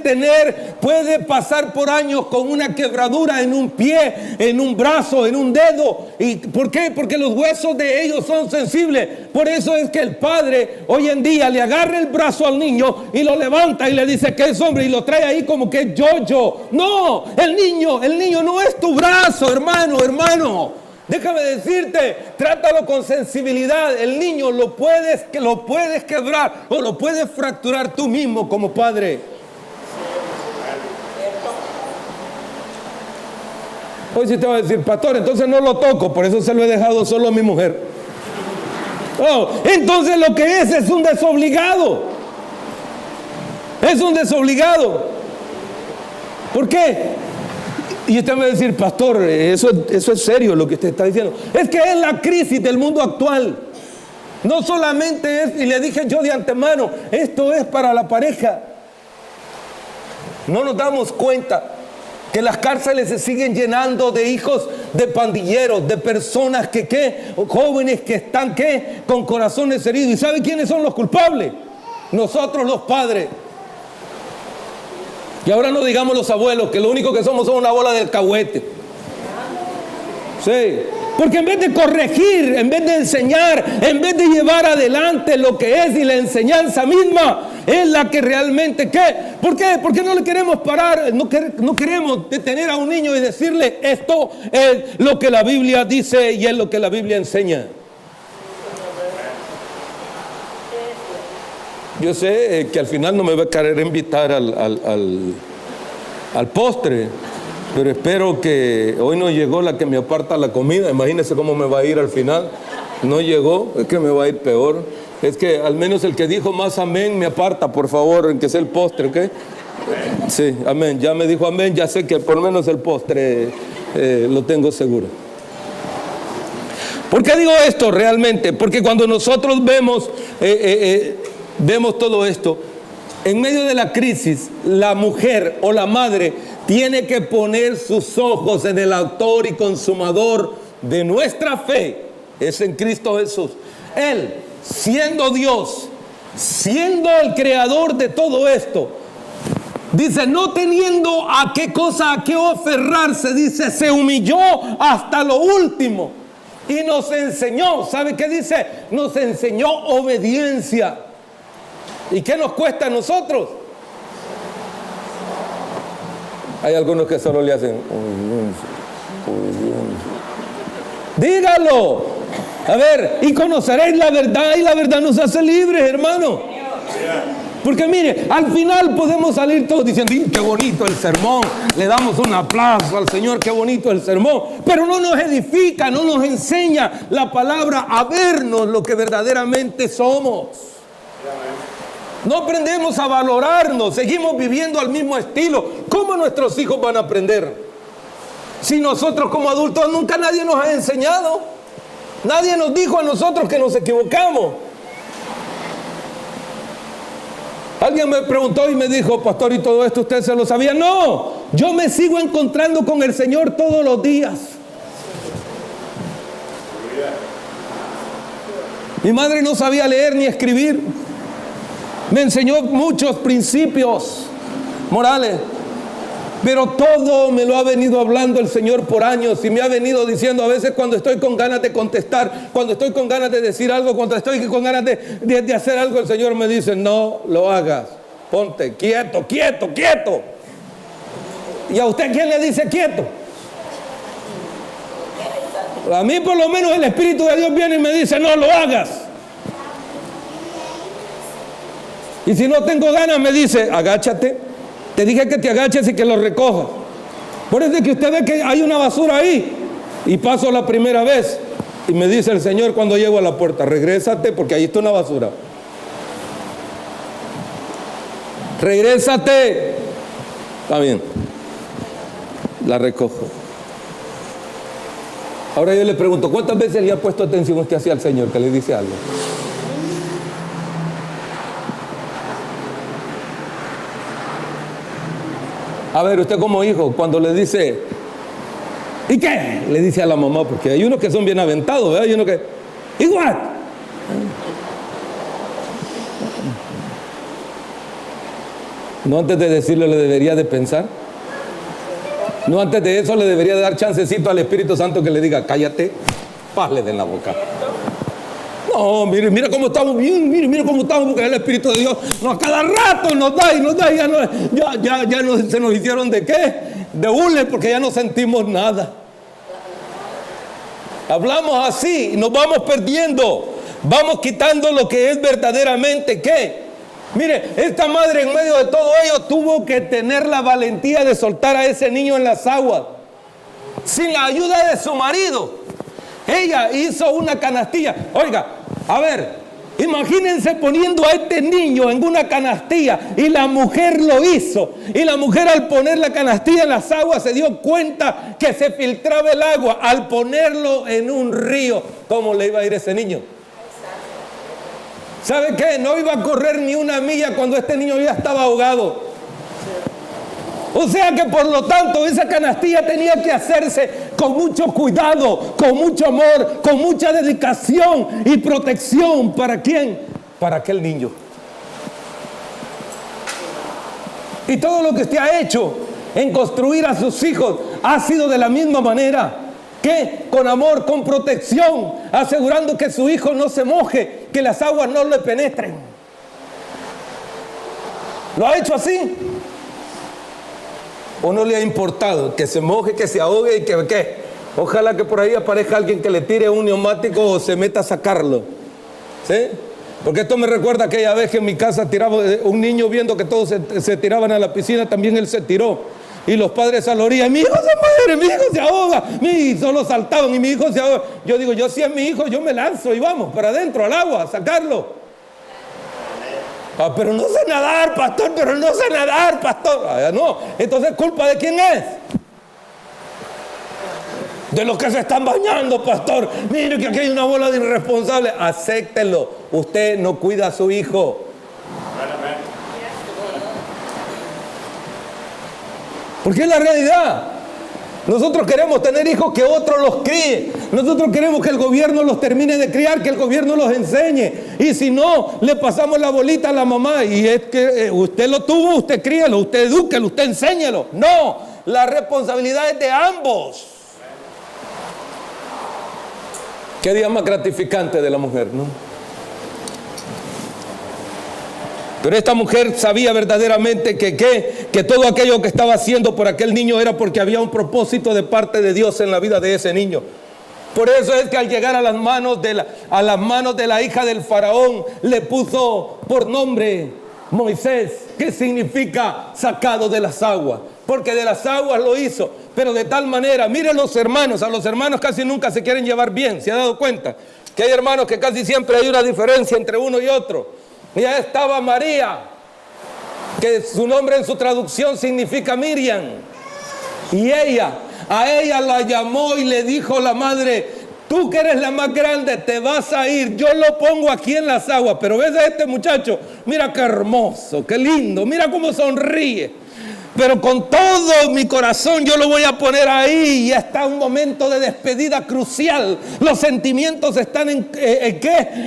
pasar por años con una quebradura en un pie, en un brazo, en un dedo? ¿Y por qué? Porque los huesos de ellos son sensibles. Por eso es que el padre hoy en día le agarra el brazo al niño y lo levanta y le dice que es hombre y lo trae ahí como que es yo. No, el niño no es tu brazo, hermano. Déjame decirte, trátalo con sensibilidad. El niño lo puedes quebrar o lo puedes fracturar tú mismo como padre. Hoy sí te va a decir, pastor, entonces no lo toco, por eso se lo he dejado solo a mi mujer. Oh, entonces lo que es un desobligado. Es un desobligado. ¿Por qué? Y usted me va a decir, pastor, eso es serio lo que usted está diciendo. Es que es la crisis del mundo actual. No solamente es, y le dije yo de antemano, esto es para la pareja. No nos damos cuenta que las cárceles se siguen llenando de hijos de pandilleros, de personas jóvenes que están con corazones heridos. ¿Y sabe quiénes son los culpables? Nosotros los padres. Y ahora no digamos los abuelos, que lo único que somos son una bola de alcahuete. Sí. Porque en vez de corregir, en vez de enseñar, en vez de llevar adelante lo que es y la enseñanza misma, es la que realmente ¿qué? ¿Por qué? Porque no le queremos parar, no queremos detener a un niño y decirle esto es lo que la Biblia dice y es lo que la Biblia enseña. Yo sé que al final no me va a querer invitar al postre, pero espero que hoy no llegó la que me aparta la comida. Imagínense cómo me va a ir al final. No llegó, es que me va a ir peor. Es que al menos el que dijo más amén me aparta, por favor, en que sea el postre, ¿ok? Sí, amén. Ya me dijo amén, ya sé que por lo menos el postre lo tengo seguro. ¿Por qué digo esto realmente? Porque cuando nosotros vemos todo esto, en medio de la crisis, la mujer o la madre tiene que poner sus ojos en el autor y consumador de nuestra fe, es en Cristo Jesús. Él, siendo Dios, siendo el creador de todo esto, dice, no teniendo a qué aferrarse, dice, se humilló hasta lo último y nos enseñó. ¿Sabe qué dice? Nos enseñó obediencia. ¿Y qué nos cuesta a nosotros? Hay algunos que solo le hacen dígalo. A ver, y conoceréis la verdad y la verdad nos hace libres, hermano. Porque mire, al final podemos salir todos diciendo, qué bonito el sermón, le damos un aplauso al Señor, qué bonito el sermón, pero no nos edifica, no nos enseña la palabra a vernos lo que verdaderamente somos. No aprendemos a valorarnos, seguimos viviendo al mismo estilo. ¿Cómo nuestros hijos van a aprender? Si nosotros como adultos nunca nadie nos ha enseñado. Nadie nos dijo a nosotros que nos equivocamos. Alguien me preguntó y me dijo, pastor, ¿y todo esto usted se lo sabía? No, yo me sigo encontrando con el Señor todos los días. Mi madre no sabía leer ni escribir. Me enseñó muchos principios morales, pero todo me lo ha venido hablando el Señor por años y me ha venido diciendo a veces cuando estoy con ganas de contestar, cuando estoy con ganas de decir algo, cuando estoy con ganas de hacer algo, el Señor me dice, no lo hagas, ponte quieto, quieto, quieto. ¿Y a usted quién le dice quieto? A mí por lo menos el Espíritu de Dios viene y me dice, no lo hagas. Y si no tengo ganas me dice, agáchate. Te dije que te agaches y que lo recojas. Por eso es que usted ve que hay una basura ahí. Y paso la primera vez y me dice el Señor cuando llego a la puerta, regrésate porque ahí está una basura. Regrésate. Está bien. La recojo. Ahora yo le pregunto, ¿cuántas veces le ha puesto atención usted hacia el Señor que le dice algo? A ver, usted como hijo, cuando le dice, ¿y qué? Le dice a la mamá, porque hay unos que son bien aventados, ¿verdad? Hay unos que, igual. No antes de decirlo le debería de pensar. No antes de eso le debería de dar chancecito al Espíritu Santo que le diga, cállate, pásle de la boca. No, mire cómo estamos bien, mire cómo estamos, porque el Espíritu de Dios a cada rato nos da y nos da, ya no, se nos hicieron de qué, de hule, porque ya no sentimos nada. Hablamos así y nos vamos perdiendo, vamos quitando lo que es verdaderamente ¿qué? Mire, esta madre en medio de todo ello tuvo que tener la valentía de soltar a ese niño en las aguas, sin la ayuda de su marido. Ella hizo una canastilla. Oiga, a ver, imagínense poniendo a este niño en una canastilla y la mujer lo hizo. Y la mujer al poner la canastilla en las aguas se dio cuenta que se filtraba el agua. Al ponerlo en un río, ¿cómo le iba a ir ese niño? ¿Sabe qué? No iba a correr ni una milla cuando este niño ya estaba ahogado. O sea que por lo tanto esa canastilla tenía que hacerse con mucho cuidado, con mucho amor, con mucha dedicación y protección. ¿Para quién? Para aquel niño. Y todo lo que usted ha hecho en construir a sus hijos ha sido de la misma manera. ¿Qué? Con amor, con protección, asegurando que su hijo no se moje, que las aguas no le penetren. ¿Lo ha hecho así? ¿O no le ha importado que se moje, que se ahogue y que qué? Ojalá que por ahí aparezca alguien que le tire un neumático o se meta a sacarlo. ¿Sí? Porque esto me recuerda aquella vez que en mi casa tiraba un niño viendo que todos se tiraban a la piscina, también él se tiró. Y los padres a la orilla, mi hijo se muere, mi hijo se ahoga. Y solo saltaban y mi hijo se ahoga. Yo digo, yo si es mi hijo, yo me lanzo y vamos para adentro al agua a sacarlo. Ah, pero no sé nadar, pastor, pero no sé nadar, pastor. Ah, no, entonces ¿culpa de quién es? De los que se están bañando, pastor. Mire que aquí hay una bola de irresponsables. Acéptelo. Usted no cuida a su hijo. Porque es la realidad. Nosotros queremos tener hijos que otros los críe. Nosotros queremos que el gobierno los termine de criar, que el gobierno los enseñe. Y si no, le pasamos la bolita a la mamá. Y es que usted lo tuvo, usted críelo, usted edúquelo, usted enséñelo. No, la responsabilidad es de ambos. Qué día más gratificante de la mujer, ¿no? Pero esta mujer sabía verdaderamente que todo aquello que estaba haciendo por aquel niño era porque había un propósito de parte de Dios en la vida de ese niño. Por eso es que al llegar a las manos de la hija del faraón, le puso por nombre Moisés, que significa sacado de las aguas. Porque de las aguas lo hizo, pero de tal manera, miren a los hermanos casi nunca se quieren llevar bien. ¿Se ha dado cuenta? Que hay hermanos que casi siempre hay una diferencia entre uno y otro. Y ahí estaba María, que su nombre en su traducción significa Miriam. Y a ella la llamó y le dijo la madre: tú que eres la más grande, te vas a ir. Yo lo pongo aquí en las aguas. Pero ves a este muchacho, mira qué hermoso, qué lindo, mira cómo sonríe. Pero con todo mi corazón yo lo voy a poner ahí. Y está un momento de despedida crucial. Los sentimientos están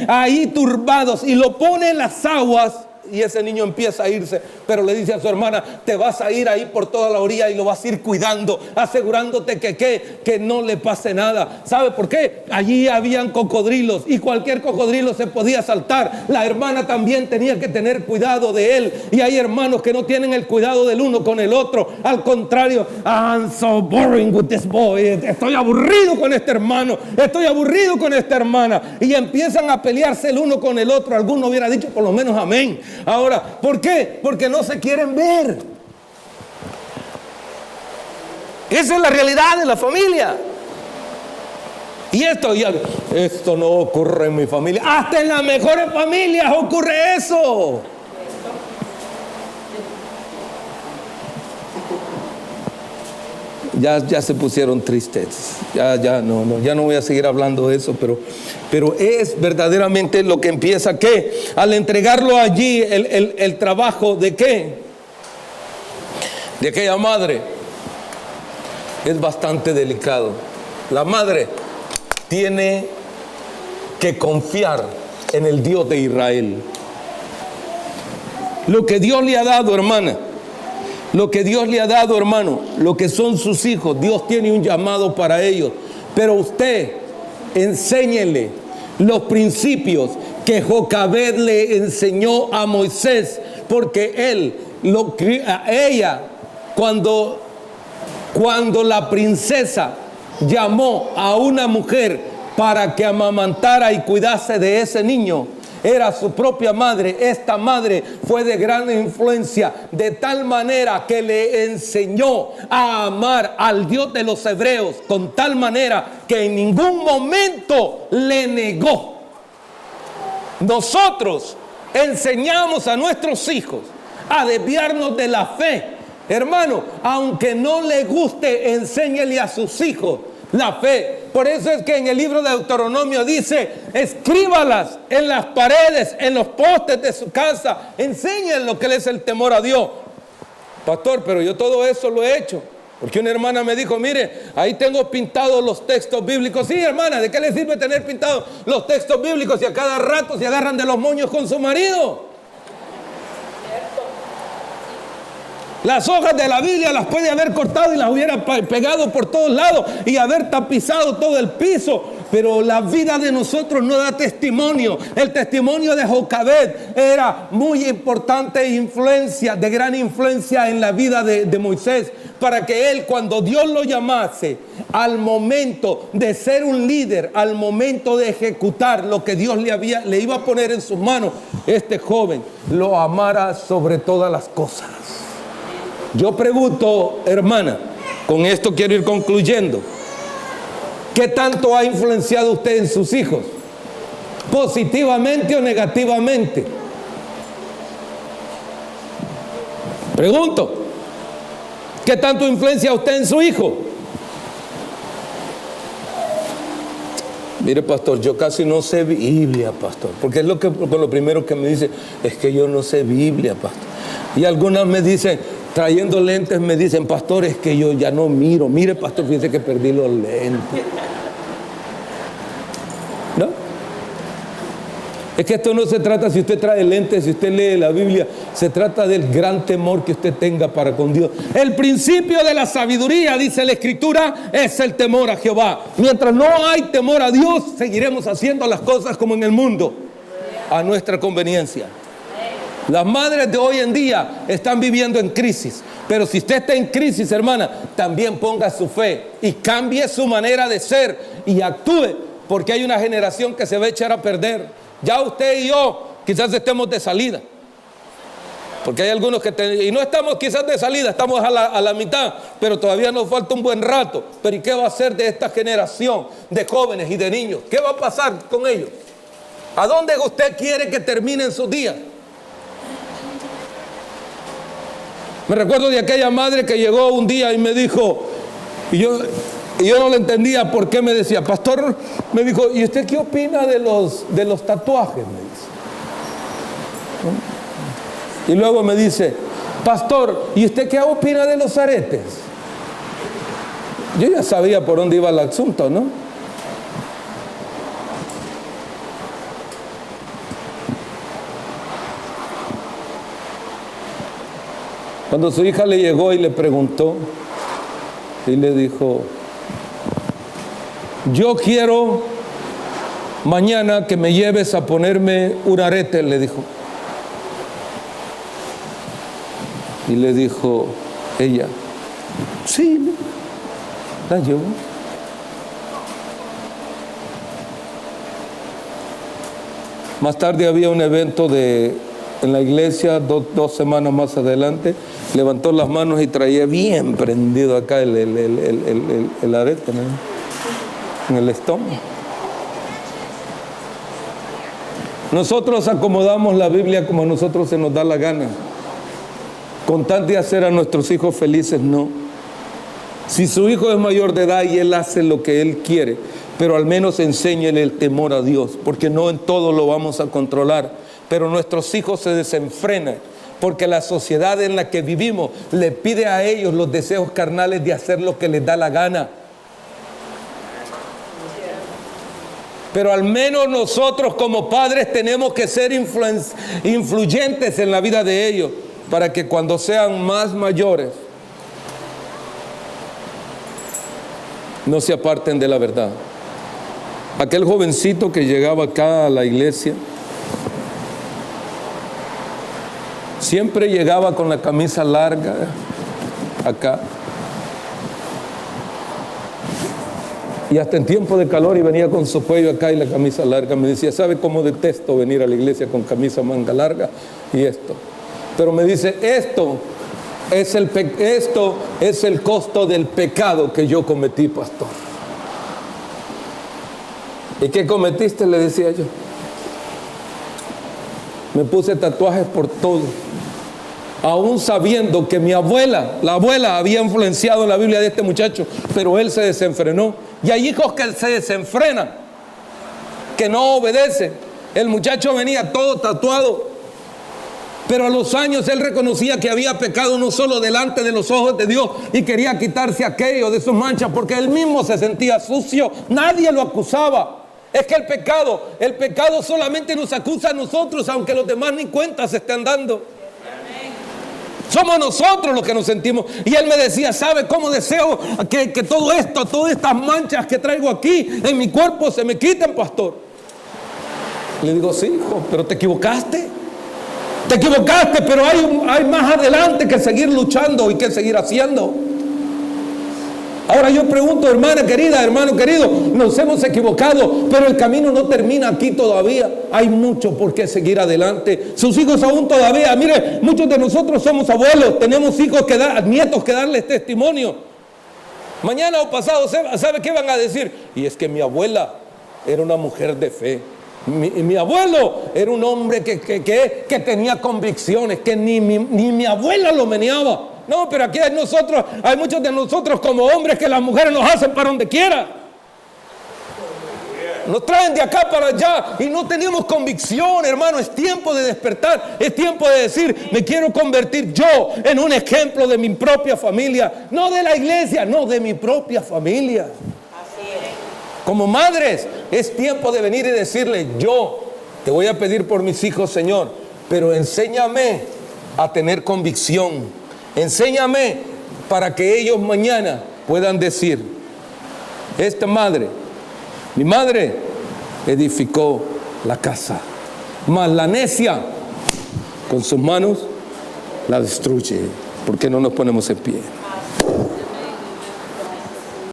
ahí turbados. Y lo pone en las aguas. Y ese niño empieza a irse, pero le dice a su hermana: te vas a ir ahí por toda la orilla y lo vas a ir cuidando, asegurándote que no le pase nada. ¿Sabe por qué? Allí habían cocodrilos y cualquier cocodrilo se podía saltar. La hermana también tenía que tener cuidado de él. Y hay hermanos que no tienen el cuidado del uno con el otro. Al contrario, I'm so boring with this boy. Estoy aburrido con este hermano, estoy aburrido con esta hermana. Y empiezan a pelearse el uno con el otro. Alguno hubiera dicho por lo menos amén. Ahora, ¿por qué? Porque no se quieren ver. Esa es la realidad de la familia. Y esto no ocurre en mi familia. Hasta en las mejores familias ocurre eso. Ya se pusieron tristes. Ya no voy a seguir hablando de eso, pero es verdaderamente lo que empieza, que al entregarlo allí, el trabajo de qué, de aquella madre, es bastante delicado. La madre tiene que confiar en el Dios de Israel. Lo que Dios le ha dado, hermana, lo que Dios le ha dado, hermano, lo que son sus hijos, Dios tiene un llamado para ellos. Pero usted enséñele los principios que Jocabed le enseñó a Moisés, porque ella, cuando la princesa llamó a una mujer para que amamantara y cuidase de ese niño, era su propia madre. Esta madre fue de gran influencia, de tal manera que le enseñó a amar al Dios de los hebreos, con tal manera que en ningún momento le negó. Nosotros enseñamos a nuestros hijos a desviarnos de la fe. Hermano, aunque no le guste, enséñele a sus hijos la fe. Por eso es que en el libro de Deuteronomio dice: escríbalas en las paredes, en los postes de su casa. Enséñenle lo que es el temor a Dios. Pastor, pero yo todo eso lo he hecho. Porque una hermana me dijo: mire, ahí tengo pintados los textos bíblicos. Sí, hermana, ¿de qué le sirve tener pintados los textos bíblicos si a cada rato se agarran de los moños con su marido? Las hojas de la Biblia las puede haber cortado y las hubiera pegado por todos lados y haber tapizado todo el piso. Pero la vida de nosotros no da testimonio. El testimonio de Jocabed era muy importante, de gran influencia en la vida de Moisés, para que él, cuando Dios lo llamase, al momento de ser un líder, al momento de ejecutar lo que Dios le iba a poner en sus manos, este joven lo amara sobre todas las cosas. Yo pregunto, hermana, con esto quiero ir concluyendo: ¿qué tanto ha influenciado usted en sus hijos? ¿Positivamente o negativamente? Pregunto, ¿qué tanto influencia usted en su hijo? Mire, pastor, yo casi no sé Biblia, pastor, porque es lo primero que me dice, es que yo no sé Biblia, pastor. Y algunas me dicen, trayendo lentes, me dicen: pastor, es que yo ya no miro. Mire, pastor, fíjese que perdí los lentes. ¿No? Es que esto no se trata si usted trae lentes, si usted lee la Biblia. Se trata del gran temor que usted tenga para con Dios. El principio de la sabiduría, dice la Escritura, es el temor a Jehová. Mientras no hay temor a Dios, seguiremos haciendo las cosas como en el mundo, a nuestra conveniencia. Las madres de hoy en día están viviendo en crisis. Pero si usted está en crisis, hermana, también ponga su fe y cambie su manera de ser y actúe, porque hay una generación que se va a echar a perder. Ya usted y yo quizás estemos de salida, porque hay algunos y no estamos quizás de salida, estamos a la mitad, pero todavía nos falta un buen rato. Pero ¿y qué va a hacer de esta generación de jóvenes y de niños? ¿Qué va a pasar con ellos? ¿A dónde usted quiere que terminen sus días? Me recuerdo de aquella madre que llegó un día y me dijo, y yo no le entendía por qué me decía, pastor, me dijo, ¿y usted qué opina de los tatuajes? Me dice. Y luego me dice, pastor, ¿y usted qué opina de los aretes? Yo ya sabía por dónde iba el asunto, ¿no? Cuando su hija le llegó y le preguntó, y le dijo, yo quiero mañana que me lleves a ponerme un arete, le dijo. Y le dijo ella, sí, la llevó. Más tarde había un evento en la iglesia, dos semanas más adelante, levantó las manos y traía bien prendido acá el arete, ¿no? En el estómago. Nosotros acomodamos la Biblia como a nosotros se nos da la gana. Con tal de hacer a nuestros hijos felices, no. Si su hijo es mayor de edad y él hace lo que él quiere, pero al menos enséñele el temor a Dios, porque no en todo lo vamos a controlar. Pero nuestros hijos se desenfrenan, porque la sociedad en la que vivimos le pide a ellos los deseos carnales de hacer lo que les da la gana. Pero al menos nosotros como padres tenemos que ser influyentes en la vida de ellos, para que cuando sean más mayores no se aparten de la verdad. Aquel jovencito que llegaba acá a la iglesia siempre llegaba con la camisa larga acá, y hasta en tiempo de calor, y venía con su cuello acá y la camisa larga. Me decía, ¿sabe cómo detesto venir a la iglesia con camisa manga larga y esto? Pero me dice, esto es el costo del pecado que yo cometí, pastor. ¿Y qué cometiste?, le decía yo. Me puse tatuajes por todo, aún sabiendo que la abuela había influenciado la Biblia de este muchacho, pero él se desenfrenó. Y hay hijos que se desenfrenan, que no obedecen. El muchacho venía todo tatuado, pero a los años él reconocía que había pecado no solo delante de los ojos de Dios, y quería quitarse aquello de sus manchas, porque él mismo se sentía sucio. Nadie lo acusaba. Es que el pecado solamente nos acusa a nosotros, aunque los demás ni cuenta se están dando. Somos nosotros los que nos sentimos. Y él me decía, ¿sabe cómo deseo que todo esto, todas estas manchas que traigo aquí en mi cuerpo se me quiten, pastor? Le digo, sí, hijo, pero te equivocaste. Te equivocaste, pero hay más adelante que seguir luchando y que seguir haciendo. Ahora yo pregunto, hermana querida, hermano querido, nos hemos equivocado, pero el camino no termina aquí todavía. Hay mucho por qué seguir adelante. Sus hijos aún todavía, mire, muchos de nosotros somos abuelos, tenemos nietos que darles testimonio. Mañana o pasado, ¿sabe qué van a decir? Y es que mi abuela era una mujer de fe. Mi abuelo era un hombre que tenía convicciones, que ni mi abuela lo meneaba. No, pero aquí hay muchos de nosotros como hombres que las mujeres nos hacen para donde quiera. Nos traen de acá para allá y no tenemos convicción, hermano. Es tiempo de despertar, es tiempo de decir, me quiero convertir yo en un ejemplo de mi propia familia. No de la iglesia, no, de mi propia familia. Así es. Como madres, es tiempo de venir y decirle, yo te voy a pedir por mis hijos, Señor, pero enséñame a tener convicción. Enséñame para que ellos mañana puedan decir, mi madre edificó la casa, mas la necia con sus manos la destruye. ¿Por qué no nos ponemos en pie?